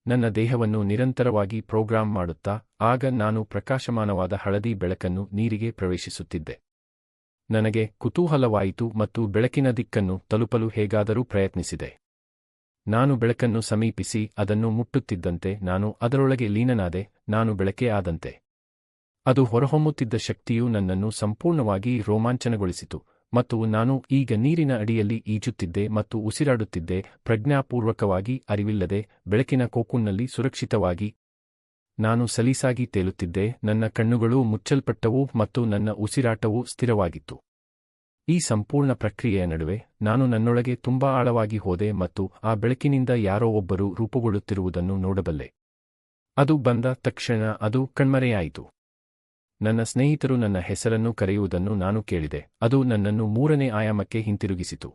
ನನ್ನ ದೇಹವನ್ನು ನಿರಂತರವಾಗಿ ಪ್ರೋಗ್ರಾಂ ಮಾಡುತ್ತಾ, ಆಗ ನಾನು ಪ್ರಕಾಶಮಾನವಾದ ಹಳದಿ ಬೆಳಕನ್ನು ನೀರಿಗೆ ಪ್ರವೇಶಿಸುತ್ತಿದ್ದೆ. ನನಗೆ ಕುತೂಹಲವಾಯಿತು ಮತ್ತು ಬೆಳಕಿನ ದಿಕ್ಕನ್ನು ತಲುಪಲು ಹೇಗಾದರೂ ಪ್ರಯತ್ನಿಸಿದೆ. ನಾನು ಬೆಳಕನ್ನು ಸಮೀಪಿಸಿ ಅದನ್ನು ಮುಟ್ಟುತ್ತಿದ್ದಂತೆ ನಾನು ಅದರೊಳಗೆ ಲೀನನಾದೆ, ನಾನು ಬೆಳಕೇ ಆದಂತೆ. ಅದು ಹೊರಹೊಮ್ಮುತ್ತಿದ್ದ ಶಕ್ತಿಯು ನನ್ನನ್ನು ಸಂಪೂರ್ಣವಾಗಿ ರೋಮಾಂಚನಗೊಳಿಸಿತು, ಮತ್ತು ನಾನು ಈಗ ನೀರಿನ ಅಡಿಯಲ್ಲಿ ಈಜುತ್ತಿದ್ದೆ ಮತ್ತು ಉಸಿರಾಡುತ್ತಿದ್ದೆ, ಪ್ರಜ್ಞಾಪೂರ್ವಕವಾಗಿ, ಅರಿವಿಲ್ಲದೆ, ಬೆಳಕಿನ ಕೋಕೂನ್ನಲ್ಲಿ ಸುರಕ್ಷಿತವಾಗಿ. ನಾನು ಸಲೀಸಾಗಿ ತೇಲುತ್ತಿದ್ದೆ, ನನ್ನ ಕಣ್ಣುಗಳು ಮುಚ್ಚಲ್ಪಟ್ಟವು ಮತ್ತು ನನ್ನ ಉಸಿರಾಟವು ಸ್ಥಿರವಾಗಿತ್ತು. ಈ ಸಂಪೂರ್ಣ ಪ್ರಕ್ರಿಯೆಯ ನಡುವೆ ನಾನು ನನ್ನೊಳಗೆ ತುಂಬಾ ಆಳವಾಗಿ ಹೋದೆ ಮತ್ತು ಆ ಬೆಳಕಿನಿಂದ ಯಾರೋ ಒಬ್ಬರು ರೂಪುಗೊಳ್ಳುತ್ತಿರುವುದನ್ನು ನೋಡಬಲ್ಲೆ. ಅದು ಬಂದ ತಕ್ಷಣ ಅದು ಕಣ್ಮರೆಯಾಯಿತು. ನನ್ನ ಸ್ನೇಹಿತರು ನನ್ನ ಹೆಸರನ್ನು ಕರೆಯುವುದನ್ನು ನಾನು ಕೇಳಿದೆ. ಅದು ನನ್ನನ್ನು 3ನೇ ಆಯಾಮಕ್ಕೆ ಹಿಂತಿರುಗಿಸಿತು.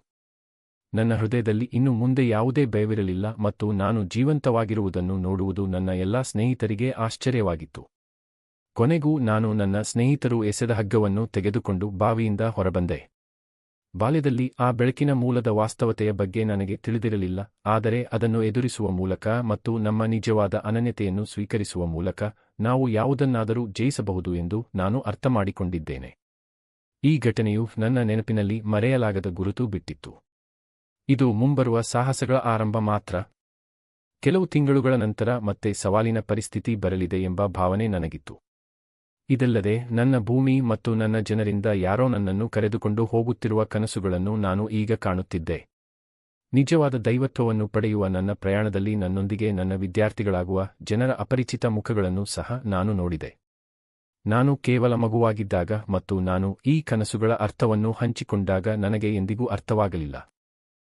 ನನ್ನ ಹೃದಯದಲ್ಲಿ ಇನ್ನು ಮುಂದೆ ಯಾವುದೇ ಭಯವಿರಲಿಲ್ಲ ಮತ್ತು ನಾನು ಜೀವಂತವಾಗಿರುವುದನ್ನು ನೋಡುವುದು ನನ್ನ ಎಲ್ಲಾ ಸ್ನೇಹಿತರಿಗೆ ಆಶ್ಚರ್ಯವಾಗಿತ್ತು. ಕೊನೆಗೂ ನಾನು ನನ್ನ ಸ್ನೇಹಿತರು ಎಸೆದ ಹಗ್ಗವನ್ನು ತೆಗೆದುಕೊಂಡು ಬಾವಿಯಿಂದ ಹೊರಬಂದೆ. ಬಾಲ್ಯದಲ್ಲಿ ಆ ಬೆಳಕಿನ ಮೂಲದ ವಾಸ್ತವತೆಯ ಬಗ್ಗೆ ನನಗೆ ತಿಳಿದಿರಲಿಲ್ಲ, ಆದರೆ ಅದನ್ನು ಎದುರಿಸುವ ಮೂಲಕ ಮತ್ತು ನಮ್ಮ ನಿಜವಾದ ಅನನ್ಯತೆಯನ್ನು ಸ್ವೀಕರಿಸುವ ಮೂಲಕ ನಾವು ಯಾವುದನ್ನಾದರೂ ಜಯಿಸಬಹುದು ಎಂದು ನಾನು ಅರ್ಥಮಾಡಿಕೊಂಡಿದ್ದೇನೆ. ಈ ಘಟನೆಯು ನನ್ನ ನೆನಪಿನಲ್ಲಿ ಮರೆಯಲಾಗದ ಗುರುತು ಬಿಟ್ಟಿತ್ತು. ಇದು ಮುಂಬರುವ ಸಾಹಸಗಳ ಆರಂಭ ಮಾತ್ರ. ಕೆಲವು ತಿಂಗಳುಗಳ ನಂತರ ಮತ್ತೆ ಸವಾಲಿನ ಪರಿಸ್ಥಿತಿ ಬರಲಿದೆ ಎಂಬ ಭಾವನೆ ನನಗಿತ್ತು. ಇದಲ್ಲದೆ ನನ್ನ ಭೂಮಿ ಮತ್ತು ನನ್ನ ಜನರಿಂದ ಯಾರೋ ನನ್ನನ್ನು ಕರೆದುಕೊಂಡು ಹೋಗುತ್ತಿರುವ ಕನಸುಗಳನ್ನು ನಾನು ಈಗ ಕಾಣುತ್ತಿದ್ದೆ. ನಿಜವಾದ ದೈವತ್ವವನ್ನು ಪಡೆಯುವ ನನ್ನ ಪ್ರಯಾಣದಲ್ಲಿ ನನ್ನೊಂದಿಗೆ ನನ್ನ ವಿದ್ಯಾರ್ಥಿಗಳಾಗುವ ಜನರ ಅಪರಿಚಿತ ಮುಖಗಳನ್ನು ಸಹ ನಾನು ನೋಡಿದೆ. ನಾನು ಕೇವಲ ಮಗುವಾಗಿದ್ದಾಗ ಮತ್ತು ನಾನು ಈ ಕನಸುಗಳ ಅರ್ಥವನ್ನು ಹಂಚಿಕೊಂಡಾಗ ನನಗೆ ಎಂದಿಗೂ ಅರ್ಥವಾಗಲಿಲ್ಲ.